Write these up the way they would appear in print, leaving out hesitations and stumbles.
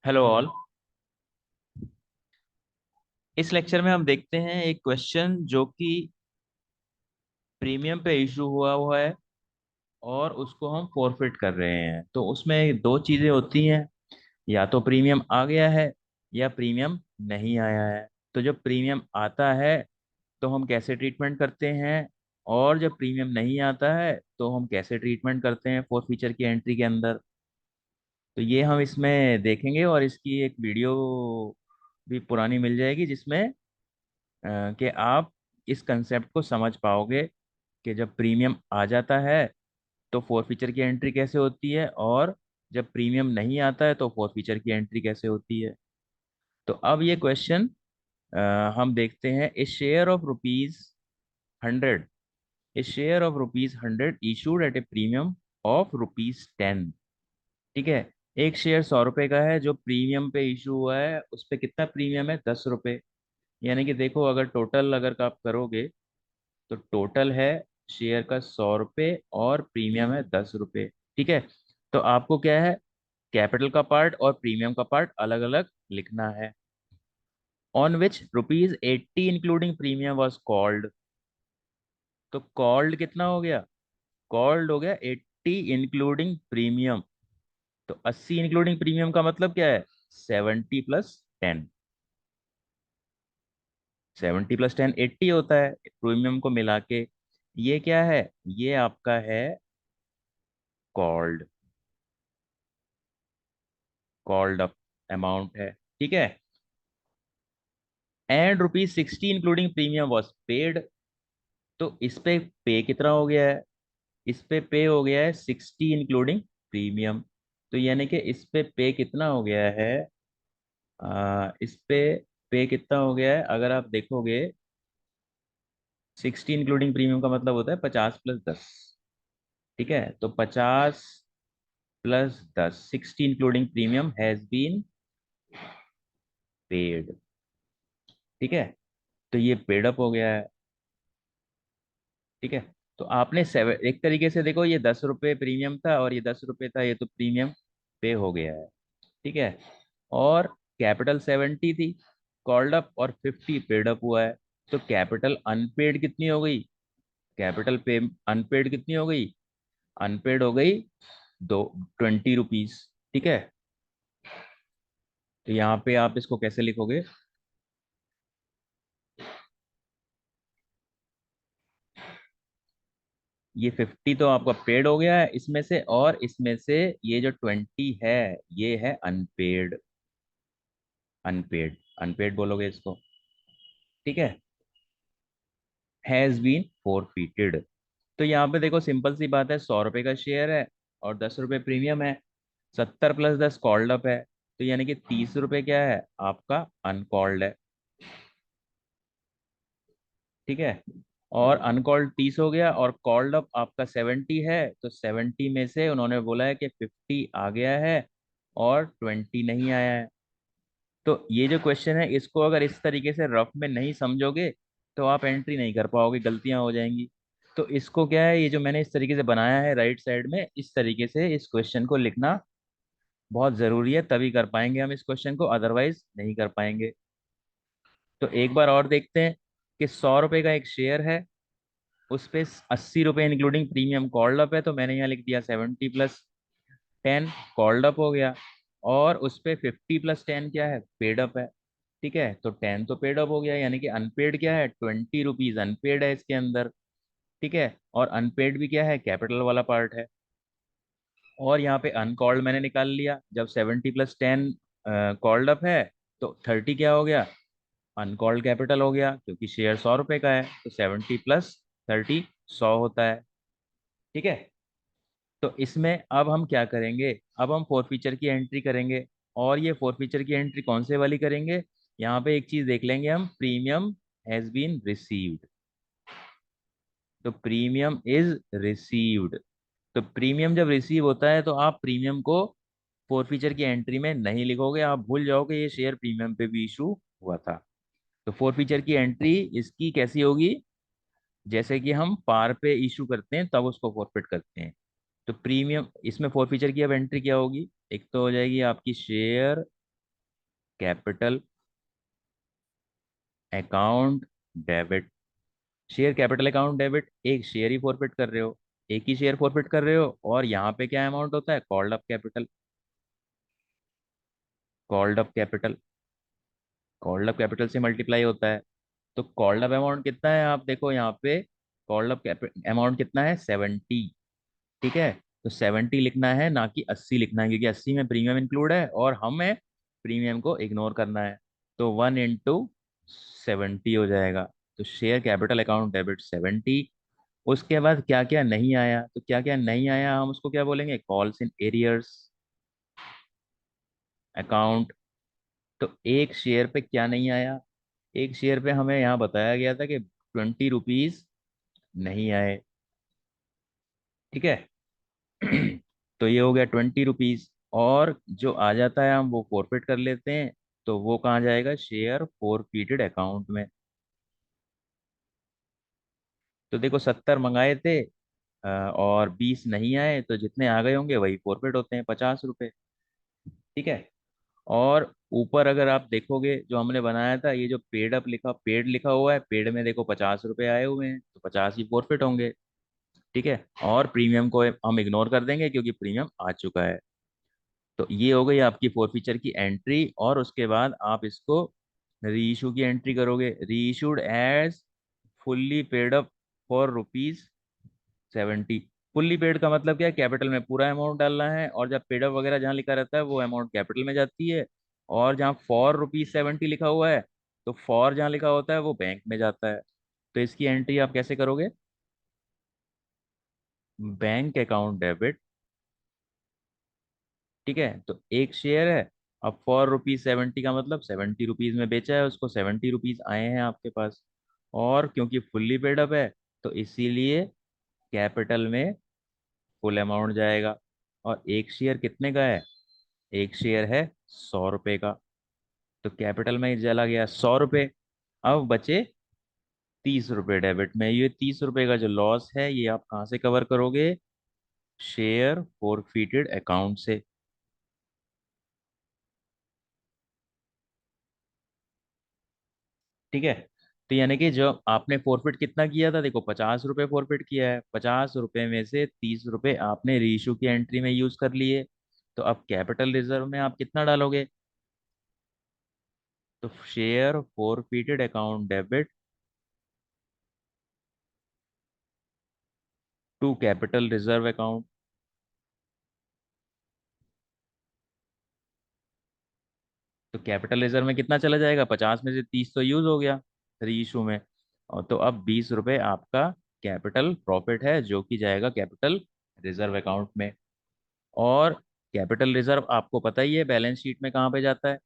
Hello all. इस lecture में हम देखते हैं एक क्वेश्चन जो कि प्रीमियम पे इशू हुआ हुआ है और उसको हम फॉरफिट कर रहे हैं। तो उसमें दो चीजें होती हैं, या तो प्रीमियम आ गया है या प्रीमियम नहीं आया है। तो जब प्रीमियम आता है तो हम कैसे ट्रीटमेंट करते हैं, और जब प्रीमियम नहीं आता है तो हम कैसे ट्रीटमेंट करते हैं फोर फीचर की एंट्री के अंदर। तो ये हम इसमें देखेंगे, और इसकी एक वीडियो भी पुरानी मिल जाएगी जिसमें कि आप इस कंसेप्ट को समझ पाओगे कि जब प्रीमियम आ जाता है तो फोर फीचर की एंट्री कैसे होती है, और जब प्रीमियम नहीं आता है तो फोर फीचर की एंट्री कैसे होती है। तो अब ये क्वेश्चन हम देखते हैं। A share of rupees 100, a share of rupees 100 issued at a premium of rupees 10। ठीक है, एक शेयर 100 रुपए का है जो प्रीमियम पे इशू हुआ है, उस पे कितना प्रीमियम है? 10 रुपए। यानी कि देखो, अगर टोटल अगर आप करोगे तो टोटल है शेयर का 100 रुपये और प्रीमियम है 10 रुपये। ठीक है, तो आपको क्या है, कैपिटल का पार्ट और प्रीमियम का पार्ट अलग अलग लिखना है। On which rupees 80 including premium was called. तो कॉल्ड कितना हो गया? कॉल्ड हो गया 80 इंक्लूडिंग प्रीमियम। तो 80 इंक्लूडिंग प्रीमियम का मतलब क्या है? 70 + 10। 70 + 10 80 होता है प्रीमियम को मिला के। ये क्या है? ये आपका है कॉल्ड, कॉल्ड अप अमाउंट है। ठीक है, and rupees 60 including premium was paid. तो इस पे पे कितना हो गया है? इस पे हो गया है 60 इंक्लूडिंग प्रीमियम। तो यानी कि इस पे कितना हो गया है? इस पे कितना हो गया है अगर आप देखोगे? 60 इंक्लूडिंग प्रीमियम का मतलब होता है 50 + 10। ठीक है, तो 50 + 10, 60 including premium has been paid. ठीक है, तो ये पेड अप हो गया है। ठीक है, तो आपने सेवन, एक तरीके से देखो, ये 10 रुपये प्रीमियम था और ये 10 रुपये था, ये तो प्रीमियम पे हो गया है। ठीक है, और कैपिटल 70 थी कॉल्ड अप, और 50 पेड अप हुआ है। तो कैपिटल अनपेड कितनी हो गई? कैपिटल पे अनपेड कितनी हो गई? अनपेड हो गई दो 20 रुपीज। ठीक है, तो यहाँ पे आप इसको कैसे लिखोगे? ये 50 तो आपका पेड हो गया है इसमें से, और इसमें से ये जो 20 है ये है अनपेड। अनपेड, अनपेड बोलोगे इसको। ठीक है, हैज बीन फोरफिटेड। तो यहाँ पे देखो, सिंपल सी बात है, 100 रुपए का शेयर है और 10 रुपए प्रीमियम है। 70 + 10 कॉल्ड अप है, तो यानी कि 30 रुपए क्या है आपका? अनकॉल्ड है। ठीक है, और अनकॉल्ड 30 हो गया, और कॉल्ड अप आपका 70 है, तो 70 में से उन्होंने बोला है कि 50 आ गया है और 20 नहीं आया है। तो ये जो क्वेश्चन है, इसको अगर इस तरीके से रफ में नहीं समझोगे तो आप एंट्री नहीं कर पाओगे, गलतियां हो जाएंगी। तो इसको क्या है, ये जो मैंने इस तरीके से बनाया है राइट साइड में, इस तरीके से इस क्वेश्चन को लिखना बहुत जरूरी है, तभी कर पाएंगे हम इस क्वेश्चन को, अदरवाइज नहीं कर पाएंगे। तो एक बार और देखते हैं कि 100 रुपए का एक शेयर है, उस पे 80 रुपए इंक्लूडिंग प्रीमियम कॉल्ड अप है, तो मैंने यहाँ लिख दिया 70 + 10 कॉल्ड अप हो गया, और उस पे 50 + 10 क्या है? पेड अप है। ठीक है, तो 10 तो पेड अप हो गया, यानी कि अनपेड क्या है? 20 रुपीज अनपेड है इसके अंदर। ठीक है, और अनपेड भी क्या है? कैपिटल वाला पार्ट है। और यहाँ पे अनकॉल्ड मैंने निकाल लिया, जब 70 + 10 कॉल्ड अप है तो 30 क्या हो गया? अनकॉल्ड कैपिटल हो गया, क्योंकि शेयर 100 रुपए का है, तो 70 + 30 100 होता है। ठीक है, तो इसमें अब हम क्या करेंगे? अब हम फोर फीचर की एंट्री करेंगे, और ये फोर फीचर की एंट्री कौन से वाली करेंगे? यहाँ पे एक चीज देख लेंगे हम, प्रीमियम हैज बीन रिसीव्ड। तो प्रीमियम इज रिसीव्ड। तो प्रीमियम जब रिसीव होता है तो आप प्रीमियम को फोर फीचर की एंट्री में नहीं लिखोगे, आप भूल जाओगे ये शेयर प्रीमियम पे भी इशू हुआ था। तो फोर फीचर की एंट्री इसकी कैसी होगी? जैसे कि हम पार पे इशू करते हैं तब उसको फॉरफिट करते हैं। तो प्रीमियम इसमें फोर फीचर की अब एंट्री क्या होगी? एक तो हो जाएगी आपकी share capital account debit. Share capital account debit, एक शेयर ही फॉरफिट कर रहे हो, एक ही शेयर फॉरफिट कर रहे हो, और यहाँ पे क्या अमाउंट होता है, called up capital. Called up capital, called up capital से मल्टीप्लाई होता है। तो कॉल्ड अप अमाउंट कितना है, आप देखो यहाँ पे, कॉल्ड अप अमाउंट कितना है, 70। ठीक है, तो 70 लिखना है, ना कि 80 लिखना है, क्योंकि 80 में प्रीमियम इंक्लूड है और हमें प्रीमियम को इग्नोर करना है। तो 1 इंटू 70 हो जाएगा। तो शेयर कैपिटल अकाउंट डेबिट 70। उसके बाद क्या क्या नहीं आया, तो क्या क्या नहीं आया हम उसको क्या बोलेंगे, कॉल्स इन एरियर्स अकाउंट। तो एक शेयर पे क्या नहीं आया, एक शेयर पे हमें यहाँ बताया गया था कि 20 रुपीज नहीं आए। ठीक है। तो ये हो गया 20 रुपीज। और जो आ जाता है हम वो फॉरफिट कर लेते हैं। तो वो कहाँ जाएगा, शेयर फॉरफिटेड अकाउंट में। तो देखो 70 मंगाए थे, और 20 नहीं आए, तो जितने आ गए होंगे वही फॉरफिट होते हैं, 50 रुपए। ठीक है। और ऊपर अगर आप देखोगे जो हमने बनाया था, ये जो पेड लिखा हुआ है, पेड में देखो 50 रुपए आए हुए हैं, तो 50 ही फॉरफिट होंगे। ठीक है। और प्रीमियम को हम इग्नोर कर देंगे क्योंकि प्रीमियम आ चुका है। तो ये हो गई आपकी फोर फीचर की एंट्री। और उसके बाद आप इसको री इशू की एंट्री करोगे, reissued as fully paid up for rupees 70। Fully paid का मतलब क्या है, कैपिटल में पूरा अमाउंट डालना है, और जब पेड अप वगैरह जहाँ लिखा रहता है वो अमाउंट कैपिटल में जाती है। और जहाँ फॉर रुपीज 70 लिखा हुआ है, तो फॉर जहाँ लिखा होता है वो बैंक में जाता है। तो इसकी एंट्री आप कैसे करोगे, बैंक अकाउंट डेबिट। ठीक है, तो एक शेयर है, अब फॉर रुपीज 70 का मतलब 70 रुपीज में बेचा है उसको, 70 रुपीज आए हैं आपके पास। और क्योंकि फुल्ली पेड अप है, तो इसीलिए कैपिटल में फुल अमाउंट जाएगा। और एक शेयर कितने का है, एक शेयर है 100 रुपए का। तो कैपिटल में चला गया 100 रुपए। अब बचे 30 रुपए डेबिट में। ये 30 रुपए का जो लॉस है ये आप कहाँ से कवर करोगे, शेयर फॉरफिटेड अकाउंट से। ठीक है। तो यानी कि जो आपने फॉरफिट कितना किया था, देखो 50 रुपए फॉरफिट किया है, 50 रुपए में से 30 रुपए आपने रीइशू की एंट्री में यूज कर लिए। तो अब कैपिटल रिजर्व में आप कितना डालोगे, तो share forfeited account debit to capital reserve account. तो कैपिटल रिजर्व में कितना चला जाएगा, 50 में से 30 तो यूज हो गया री इशू में। और तो अब 20 रुपए आपका कैपिटल प्रॉफिट है, जो कि जाएगा कैपिटल रिजर्व अकाउंट में। और कैपिटल रिजर्व आपको पता ही है बैलेंस शीट में कहाँ पे जाता है,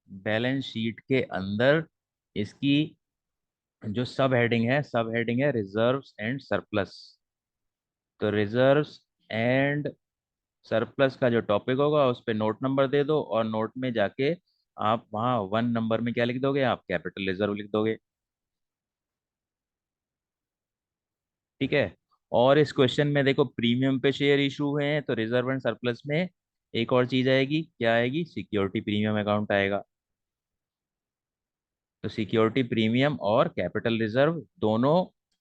बैलेंस शीट के अंदर इसकी जो सब हेडिंग है रिजर्व्स एंड सरप्लस। तो रिजर्व्स एंड सरप्लस का जो टॉपिक होगा उस पे नोट नंबर दे दो, और नोट में जाके आप वहाँ 1 नंबर में क्या लिख दोगे, आप कैपिटल रिजर्व लिख दोगे। ठीक है। और इस क्वेश्चन में देखो प्रीमियम पे शेयर इशू हुए हैं, तो रिजर्व एंड सरप्लस में एक और चीज आएगी, क्या आएगी, सिक्योरिटी प्रीमियम अकाउंट आएगा। तो सिक्योरिटी प्रीमियम और कैपिटल रिजर्व दोनों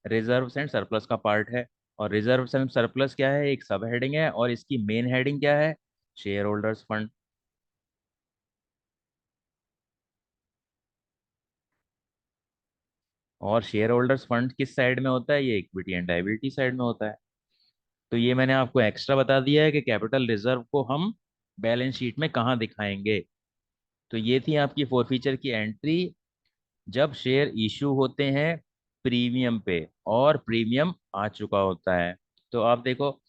रिजर्व्स एंड सरप्लस का पार्ट है। और रिजर्व्स एंड सरप्लस क्या है, एक सब हेडिंग है, और इसकी मेन हेडिंग क्या है, शेयर होल्डर्स फंड। और शेयर होल्डर्स फंड किस साइड में होता है, ये इक्विटी एंड लायबिलिटी साइड में होता है। तो ये मैंने आपको एक्स्ट्रा बता दिया है कि कैपिटल रिजर्व को हम बैलेंस शीट में कहाँ दिखाएंगे। तो ये थी आपकी फोर फीचर की एंट्री, जब शेयर इशू होते हैं प्रीमियम पे और प्रीमियम आ चुका होता है। तो आप देखो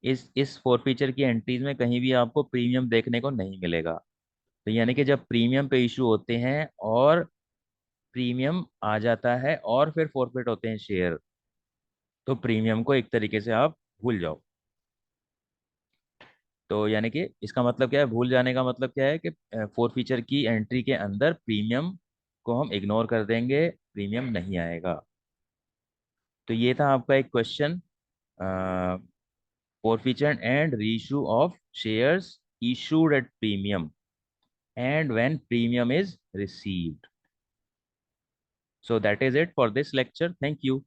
इस फोर फीचर की एंट्रीज में कहीं भी आपको प्रीमियम देखने को नहीं मिलेगा। तो यानी कि जब प्रीमियम पे इशू होते हैं और प्रीमियम आ जाता है और फिर फॉरफिट होते हैं शेयर, तो प्रीमियम को एक तरीके से आप भूल जाओ। तो यानी कि इसका मतलब क्या है, भूल जाने का मतलब क्या है कि फोर फीचर की एंट्री के अंदर प्रीमियम को हम इग्नोर कर देंगे, प्रीमियम नहीं आएगा। तो ये था आपका एक question, for feature and reissue of shares issued at premium. and when premium is received. So that is it for this lecture. Thank you.